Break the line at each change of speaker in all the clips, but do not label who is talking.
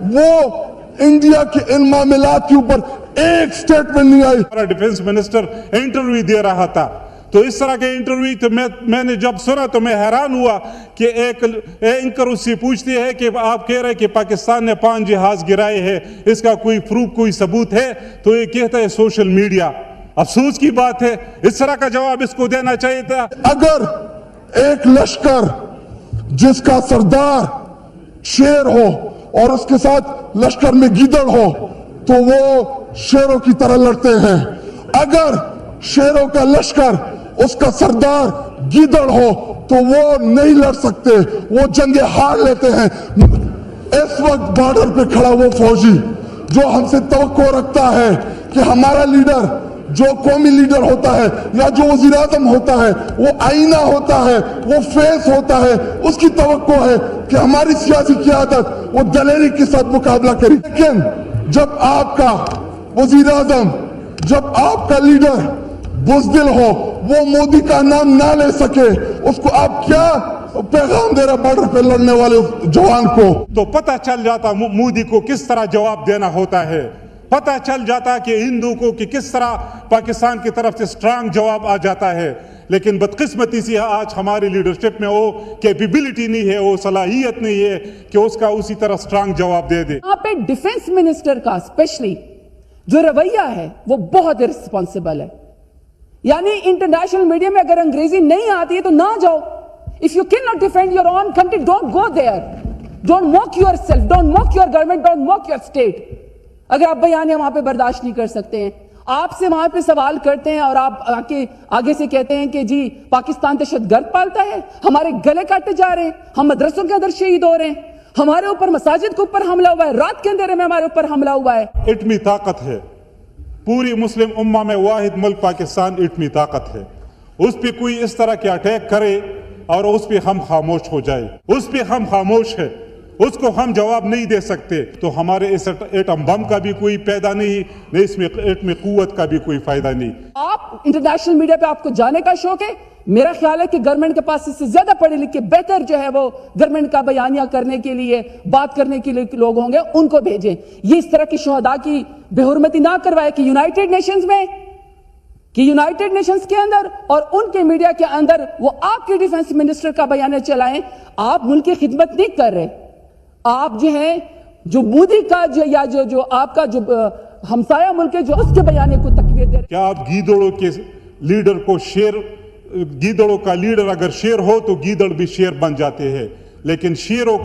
वो इंडिया के इन मामलात के ऊपर एक स्टेटमेंट नहीं आई।
हमारा डिफेंस मिनिस्टर इंटरव्यू दे रहा था, तो इस तरह के इंटरव्यू तो मैंने जब सुना तो मैं हैरान हुआ कि एक एंकर उससे पूछती है कि आप कह रहे हैं कि पाकिस्तान ने 5 जहाज गिराए हैं, इसका कोई प्रूफ, कोई सबूत है? तो ये कहता है सोशल मीडिया। अफसोस की बात है, इस तरह का जवाब इसको देना चाहिए था।
अगर एक लश्कर जिसका सरदार शेर हो और उसके साथ लश्कर में गीदड़ हो तो वो शेरों की तरह लड़ते हैं। अगर शेरों का लश्कर उसका सरदार गीदड़ हो तो वो नहीं लड़ सकते, वो जंगे हार लेते हैं। इस वक्त बॉर्डर पे खड़ा वो फौजी जो हमसे तवक्को रखता है कि हमारा लीडर, जो कौमी लीडर होता है या जो वज़ीर आज़म होता है, वो आईना होता है, वो फेस होता है, उसकी तवक्को है कि हमारी सियासी क़यादत वो दलेरी के साथ मुकाबला करे। लेकिन जब आपका वज़ीर आज़म, जब आपका लीडर बुज़दिल हो, वो मोदी का नाम ना ले सके, उसको आप क्या पैगाम दे रहा बॉर्डर पे लड़ने वाले जवान को?
तो पता चल जाता मोदी को किस तरह जवाब देना होता है, पता चल जाता कि हिंदू को कि किस तरह पाकिस्तान की तरफ से स्ट्रांग जवाब आ जाता है। लेकिन बदकिस्मती से आज हमारी लीडरशिप में वो कैपेबिलिटी नहीं है, वो सलाहियत नहीं है कि उसका उसी तरह स्ट्रांग जवाब दे दे।
यहाँ पे डिफेंस मिनिस्टर का स्पेशली जो रवैया है वो बहुत इररिस्पॉन्सिबल है। यानी इंटरनेशनल मीडिया में अगर अंग्रेजी नहीं आती है तो ना जाओ। If you can not defend your own country, don't go there, don't mock yourself, don't mock your government, don't mock your state. अगर आप बयानियां वहां पे बर्दाश्त नहीं कर सकते हैं, आपसे वहां पे सवाल करते हैं और आप आगे से कहते हैं कि जी पाकिस्तान दहशतगर्द पालता है, हमारे गले काटे जा रहे हैं, हम मदरसों के अंदर शहीद हो रहे हैं, हमारे ऊपर मसाजिद के ऊपर हमला हुआ है, रात के अंधेरे में हमारे ऊपर हमला हुआ है।
इतनी ताकत है पूरी मुस्लिम उम्मा में, वाहिद मुल्क पाकिस्तान इतनी ताकत है, उस पर कोई इस तरह के अटैक करे और उस पर हम खामोश हो जाए, उस पर हम खामोश है, उसको हम जवाब नहीं दे सकते, तो हमारे इस एटम बम का भी कोई पैदा नहीं इसमें एटमी कुव्वत का भी कोई फायदा नहीं।
आप इंटरनेशनल मीडिया पे आपको जाने का शौक है, मेरा ख्याल है कि गवर्नमेंट के पास इससे ज्यादा पढ़े लिखे बेहतर जो है वो गवर्नमेंट का बयानिया करने के लिए, बात करने के लिए लोग होंगे, उनको भेजें। ये इस तरह की शोहदा की बेहुरमती ना करवाए कि यूनाइटेड नेशंस के अंदर और उनके मीडिया के अंदर वो आपके डिफेंस मिनिस्टर का बयानिया चलाएं। आप मुल्क की खिदमत नहीं कर रहे, आप जो है जो मोदी का या जो आपका जो हमसाया मुल्क है जो उसके बयाने को तकवीत दे रहे।
क्या आप गीदड़ों के लीडर को शेर, गीदड़ों का लीडर अगर शेर हो तो गीदड़ भी शेर बन जाते हैं, लेकिन शेरों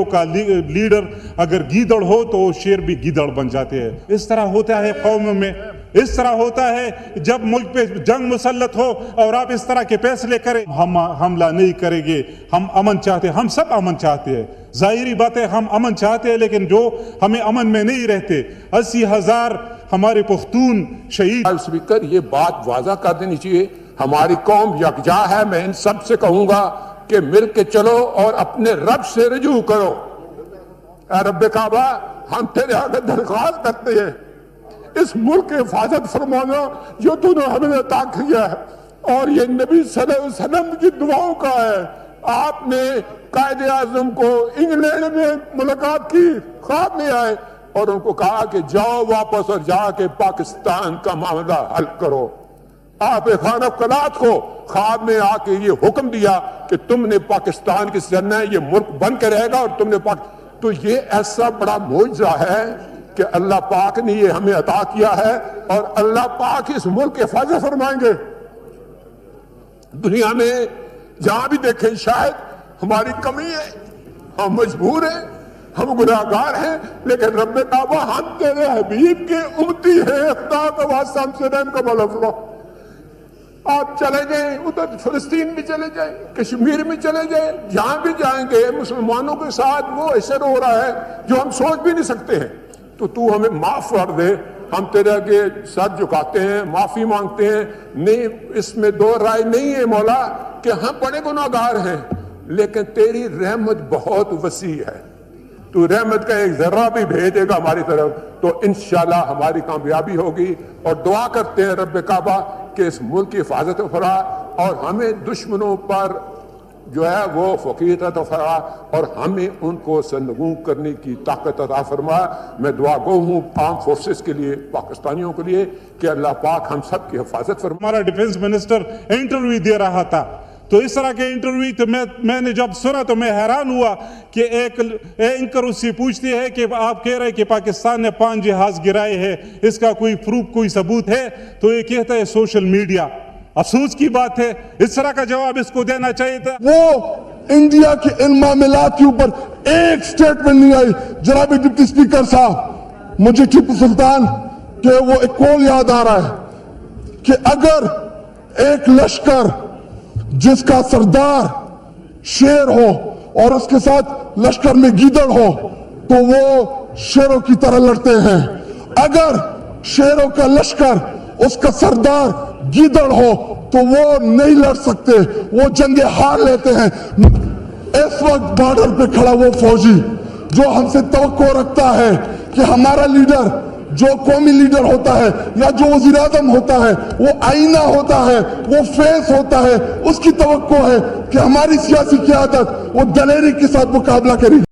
का लीडर अगर गीदड़ हो तो शेर भी गीदड़ बन जाते हैं। इस तरह होता है कौमों में, इस तरह होता है जब मुल्क पे जंग मुसल्लत हो और आप इस तरह के फैसले करें। हम हमला नहीं करेंगे, हम अमन चाहते हैं, हम सब अमन चाहते हैं, जाहिरी बात है हम अमन चाहते हैं, लेकिन जो हमें अमन में नहीं रहते, 80,000 हमारे पख्तून शहीद।
स्पीकर, ये बात वाज़ा कर देनी चाहिए, हमारी कौम यकजा है। मैं इन सब से कहूंगा कि मिल के चलो और अपने रब से रजू करो। रब काबा, हम तेरे आगे दरख्वास्त करते हैं, इस मुल्क की हिफाजत फरमाना जो तूने हमें अता किया है, और ये नबी सल्लल्लाहु अलैहि वसल्लम की दुआओं का है। आपने कायदे आज़म को इंग्लैंड में मुलाकात की, ख्वाब में आए और उनको कहा कि जाओ वापस और जाके पाकिस्तान का मामला हल करो। आप खान अफकलात को ख्वाब में आके ये हुक्म दिया कि तुमने पाकिस्तान की सरना है, ये मुल्क बन के रहेगा और तुमने तो ये ऐसा बड़ा मोइज़ा है कि अल्लाह पाक ने ये हमें अता किया है और अल्लाह पाक इस मुल्क की हिफाजत फरमाएंगे। दुनिया में जहां भी देखें शायद हमारी कमी है, हम मजबूर हैं, हम गुनाहगार हैं, लेकिन रब काबा हम तेरे हबीब के उम्मती हैं, खुदा का वास्ता हमसे रहम का मौला फरमा। आप चले जाएं, उधर फिलिस्तीन भी चले जाएं, कश्मीर में चले जाएं, जहां भी जाएंगे मुसलमानों के साथ वो ऐसे हो रहा है जो हम सोच भी नहीं सकते हैं। तो तू हमें माफ कर दे, हम तेरे आगे सर झुकाते हैं, माफी मांगते हैं। नहीं, इसमें दो राय नहीं है मौला कि हम बड़े गुनाहगार हैं, लेकिन तेरी रहमत बहुत वसी है, तू रहमत का एक जर्रा भी भेजेगा हमारी तरफ तो इंशाल्लाह हमारी कामयाबी होगी। और दुआ करते हैं रब काबा कि इस मुल्क की हिफाजत फरा और हमें दुश्मनों पर جو ہے وہ فوقیت عطا فرما اور ہمیں ان کو سرنگوں کرنے کی طاقت عطا فرما. میں دعا گو ہوں آرم فورسز کے لیے، پاکستانیوں کے لیے، کہ اللہ پاک ہم سب کی حفاظت فرما.
ہمارا ڈیفنس منسٹر انٹرویو دے رہا تھا، تو اس طرح کے انٹرویو تو میں نے جب سنا تو میں حیران ہوا کہ ایک اینکر اس سے پوچھتی ہے کہ آپ کہہ رہے کہ پاکستان نے 5 جہاز گرائے ہیں، اس کا کوئی پروف، کوئی ثبوت ہے؟ تو یہ کہتا ہے سوشل میڈیا. افسوس کی بات ہے، اس طرح کا جواب اس کو دینا چاہیے تھا.
وہ انڈیا کے ان معاملات کے اوپر ایک سٹیٹمنٹ نہیں آئی. جناب ڈپٹی اسپیکر صاحب، مجھے ٹیپو سلطان کہ وہ ایک قول یاد آ رہا ہے کہ اگر ایک لشکر جس کا سردار شیر ہو اور اس کے ساتھ لشکر میں گیدڑ ہو تو وہ شیروں کی طرح لڑتے ہیں. اگر شیروں کا لشکر اس کا سردار گیدڑ ہو تو وہ نہیں لڑ سکتے، وہ جنگیں ہار لیتے ہیں. اس وقت بارڈر پہ کھڑا وہ فوجی جو ہم سے توقع رکھتا ہے کہ ہمارا لیڈر جو قومی لیڈر ہوتا ہے یا جو وزیر اعظم ہوتا ہے وہ آئینہ ہوتا ہے، وہ فیس ہوتا ہے، اس کی توقع ہے کہ ہماری سیاسی قیادت وہ دلیری کے ساتھ مقابلہ کرے.